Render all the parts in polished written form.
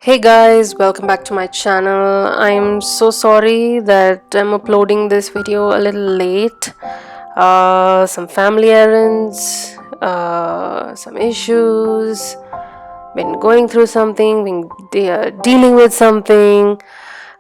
Hey guys, welcome back to my channel. I'm so sorry that I'm uploading this video a little late. Some family errands, some issues, been going through something, been dealing with something.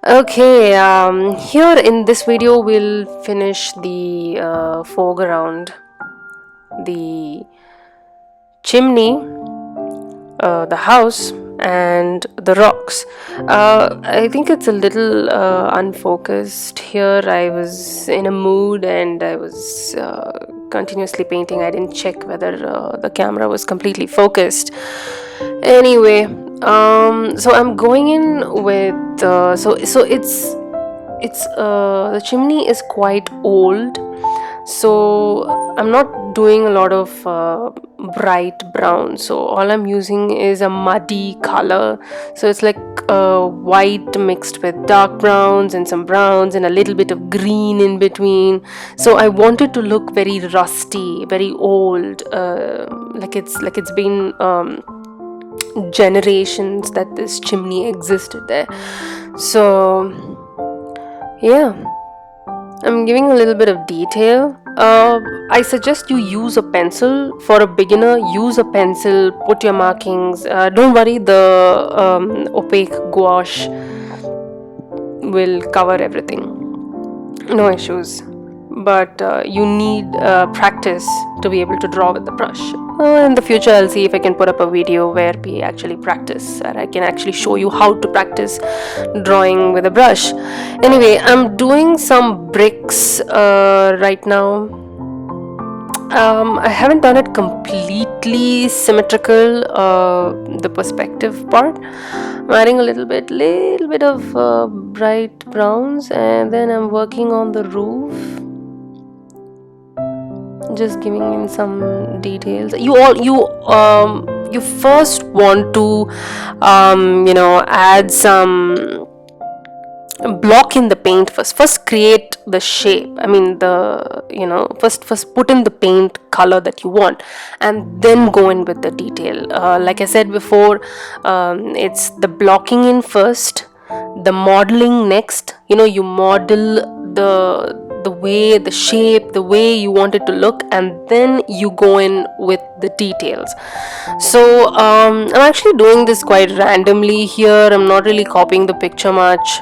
Okay, here in this video we'll finish the foreground, the chimney, the house, and the rocks. I think it's a little unfocused here. I was in a mood and I was continuously painting. I didn't check whether the camera was completely focused. Anyway, so I'm going in with it's the chimney is quite old, so I'm not doing a lot of bright brown, so all I'm using is a muddy color. So it's like white mixed with dark browns and some browns and a little bit of green in between. So I wanted to look very rusty, very old, like it's been generations that this chimney existed there. So yeah, I'm giving a little bit of detail. I suggest you use a pencil. For a beginner, use a pencil, put your markings. Don't worry, the opaque gouache will cover everything. No issues. But you need practice to be able to draw with the brush. In the future, I'll see if I can put up a video where we actually practice, and I can actually show you how to practice drawing with a brush. Anyway, I'm doing some bricks right now. I haven't done it completely symmetrical, the perspective part. I'm adding a little bit of bright browns, and then I'm working on the roof, just giving in some details. You first want to add some block in the paint first create the shape. I mean, first put in the paint color that you want and then go in with the detail. Like I said before, it's the blocking in first, the modeling next. You model the way, the shape, the way you want it to look, and then you go in with the details. So I'm actually doing this quite randomly here. I'm not really copying the picture much.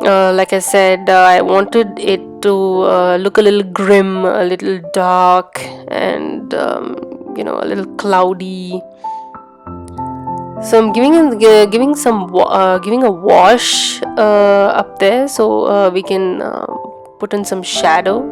Like I said, I wanted it to look a little grim, a little dark, and a little cloudy. So I'm giving a wash up there, so we can put in some shadow.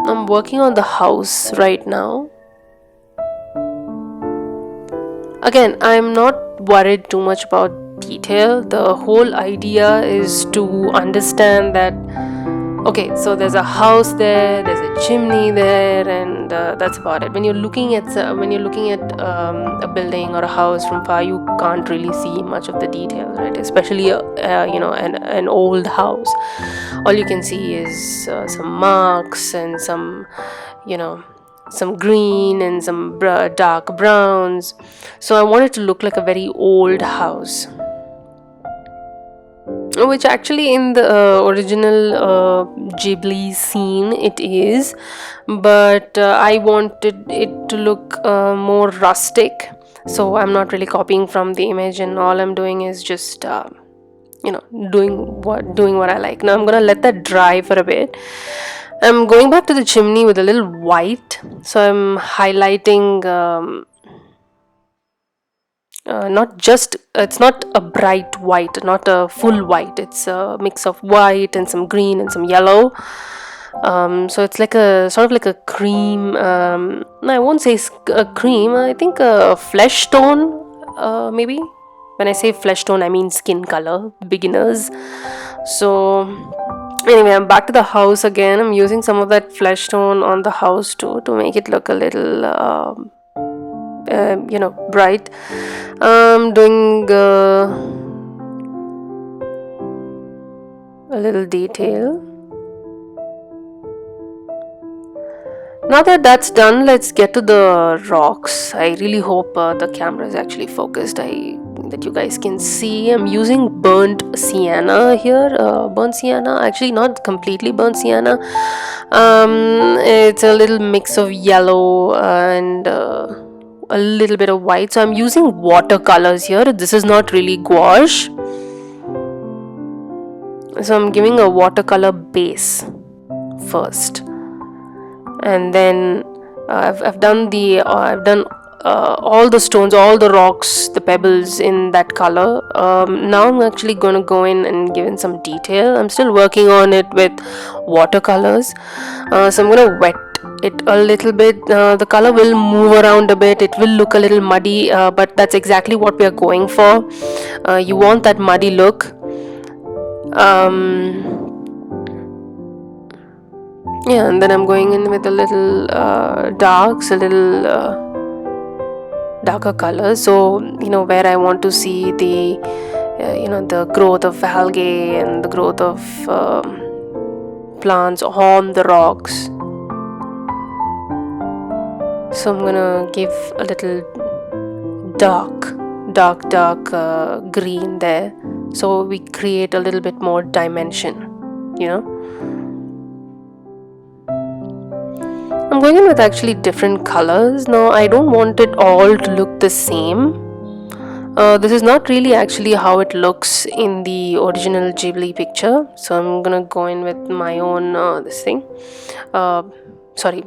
I'm working on the house right now. Again, I'm not worried too much about detail. The whole idea is to understand that, okay, so there's a house there, there's a chimney there, and that's about it. When you're looking at a building or a house from far, you can't really see much of the details, right? Especially an old house. All you can see is some marks and some green and some dark browns. So I want it to look like a very old house, which actually in the original Ghibli scene it is, but I wanted it to look more rustic. So I'm not really copying from the image, and all I'm doing is just doing what I like. Now I'm gonna let that dry for a bit. I'm going back to the chimney with a little white, so I'm highlighting it's not a bright white, not a full white. It's a mix of white and some green and some yellow. So it's like a sort of like a cream. I won't say a cream. I think a flesh tone, maybe. When I say flesh tone, I mean skin color, beginners. So anyway, I'm back to the house again. I'm using some of that flesh tone on the house too, to make it look a little bright. I'm doing a little detail. Now that that's done, let's get to the rocks. I really hope the camera is actually focused. That you guys can see. I'm using burnt sienna here. Burnt sienna, actually not completely burnt sienna. It's a little mix of yellow and a little bit of white. So I'm using watercolors here. This is not really gouache. So I'm giving a watercolor base first, and then I've done all the stones, all the rocks, the pebbles in that color. Now I'm actually going to go in and give in some detail. I'm still working on it with watercolors, so I'm going to wet it a little bit. The color will move around a bit, it will look a little muddy, but that's exactly what we are going for. You want that muddy look. Yeah, and then I'm going in with a little darks, a little darker colors. So where I want to see the the growth of algae and the growth of plants on the rocks. So I'm gonna give a little dark green there, so we create a little bit more dimension. I'm going in with actually different colors. Now I don't want it all to look the same. This is not really actually how it looks in the original Ghibli picture, so I'm gonna go in with my own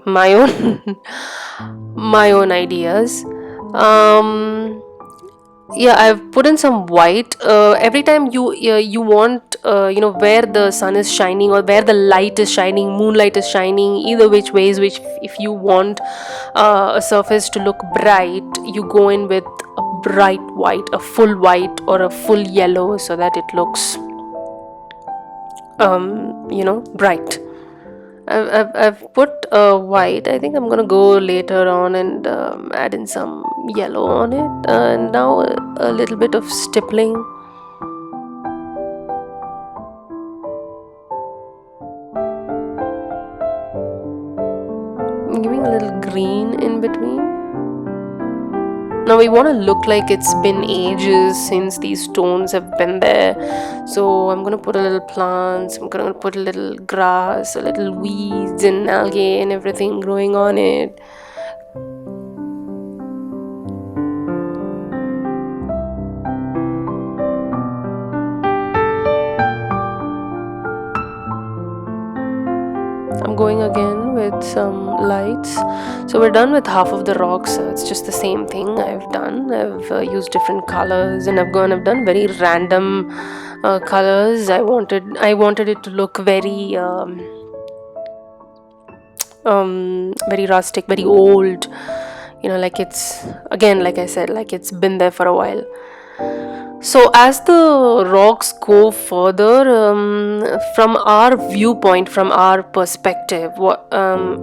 my own my own ideas. Yeah, I've put in some white. Every time you want where the sun is shining or where the light is shining, moonlight is shining, either which ways, which if you want a surface to look bright, you go in with a bright white, a full white or a full yellow, so that it looks bright. I've put white. I think I'm gonna go later on and add in some yellow on it, and now a little bit of stippling. I'm giving a little green in between. Now we want to look like it's been ages since these stones have been there, so I'm gonna put a little plants, I'm gonna put a little grass, a little weeds and algae and everything growing on it. I'm going again with some lights. So we're done with half of the rocks. It's just the same thing I've done. I've used different colors, and I've done very random colors. I wanted it to look very very rustic, very old, like it's, again, like I said, like it's been there for a while. So as the rocks go further, from our viewpoint, from our perspective,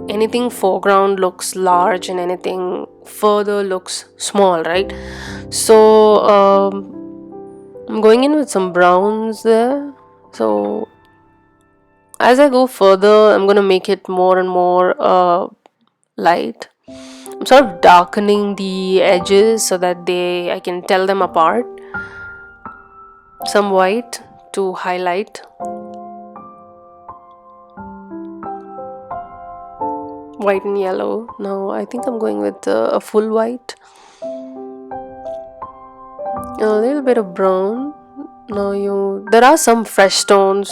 anything foreground looks large and anything further looks small, right? So I'm going in with some browns there. So as I go further, I'm going to make it more and more light. I'm sort of darkening the edges so that I can tell them apart. Some white to highlight. White and yellow. Now I think I'm going with a full white. A little bit of brown. Now there are some fresh stones,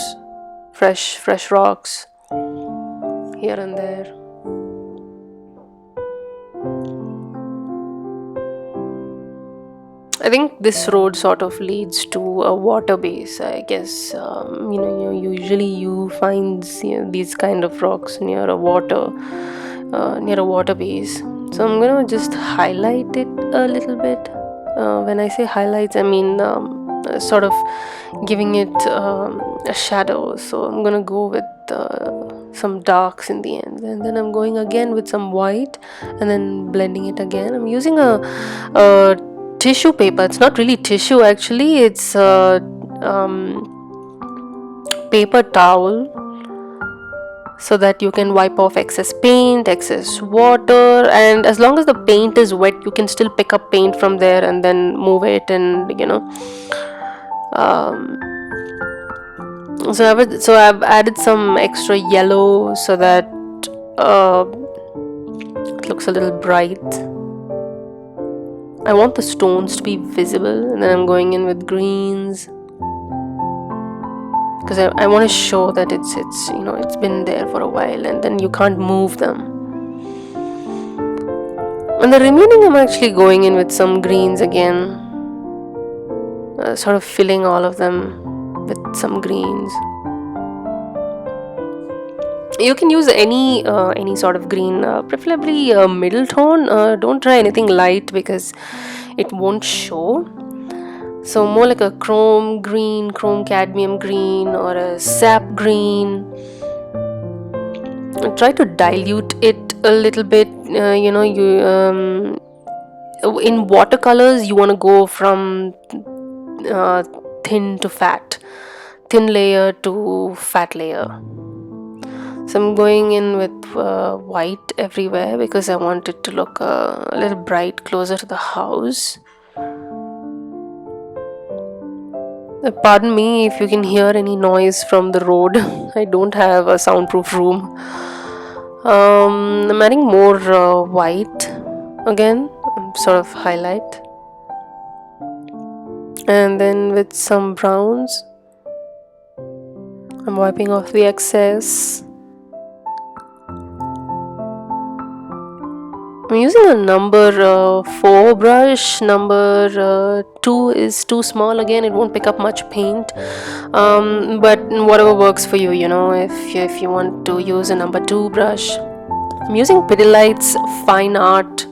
fresh rocks here and there. I think this road sort of leads to a water base. I guess usually you find these kind of rocks near a water base. So I'm gonna just highlight it a little bit. When I say highlights, I mean sort of giving it a shadow. So I'm gonna go with some darks in the end, and then I'm going again with some white and then blending it again. I'm using a tissue paper. It's not really tissue actually, it's paper towel. so that you can wipe off excess paint, excess water, and as long as the paint is wet, you can still pick up paint from there and then move it, and so I've added some extra yellow so that it looks a little bright. I want the stones to be visible, and then I'm going in with greens because I want to show that it's been there for a while, and then you can't move them. And the remaining, I'm actually going in with some greens again, sort of filling all of them with some greens. You can use any sort of green, preferably middle tone. Don't try anything light because it won't show. So more like a chrome green, chrome cadmium green, or a sap green. Try to dilute it a little bit. In watercolors, you want to go from thin to fat, thin layer to fat layer. So I'm going in with white everywhere because I want it to look a little bright, closer to the house. Pardon me if you can hear any noise from the road. I don't have a soundproof room. I'm adding more white again, sort of highlight. And then with some browns, I'm wiping off the excess. I'm using a number 4 brush. Number 2 is too small again, it won't pick up much paint, but whatever works for you, if you want to use a number 2 brush. I'm using Pidilite's fine art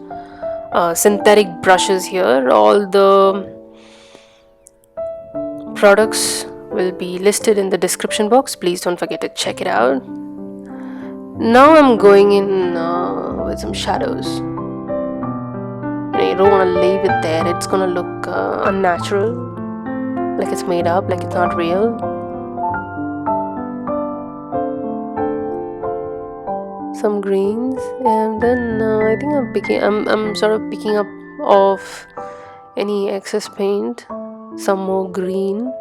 synthetic brushes here. All the products will be listed in the description box. Please don't forget to check it out. Now I'm going in with some shadows. You don't want to leave it there. It's gonna look unnatural, like it's made up, like it's not real. Some greens, and then I think I'm sort of picking up off any excess paint. Some more green.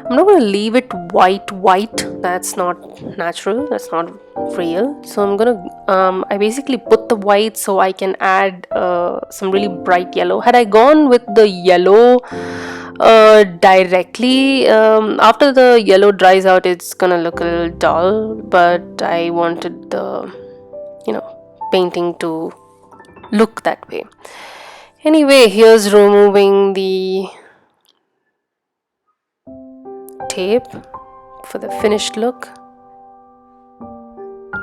I'm not going to leave it white. That's not natural, that's not real. So I'm going to I basically put the white so I can add some really bright yellow. Had I gone with the yellow directly, after the yellow dries out, it's gonna look a little dull, but I wanted the painting to look that way. Anyway, here's removing the tape for the finished look.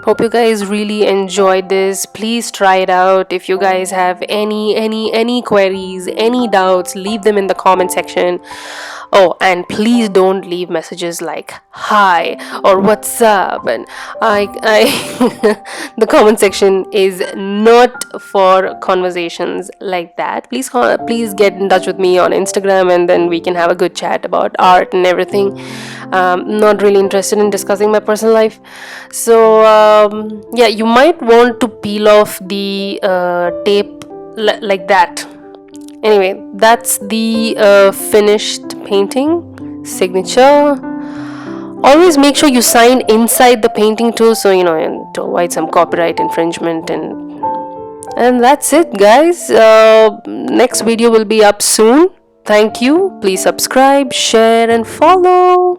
Hope you guys really enjoyed this. Please try it out. If you guys have any queries, any doubts, leave them in the comment section. Oh, and please don't leave messages like hi or what's up, and I the comment section is not for conversations like that. Please get in touch with me on Instagram, and then we can have a good chat about art and everything. Not really interested in discussing my personal life. So yeah, you might want to peel off the tape like that. Anyway, that's the finished painting signature. Always make sure you sign inside the painting too, so to avoid some copyright infringement. And that's it, guys. Next video will be up soon. Thank you. Please subscribe, share, and follow.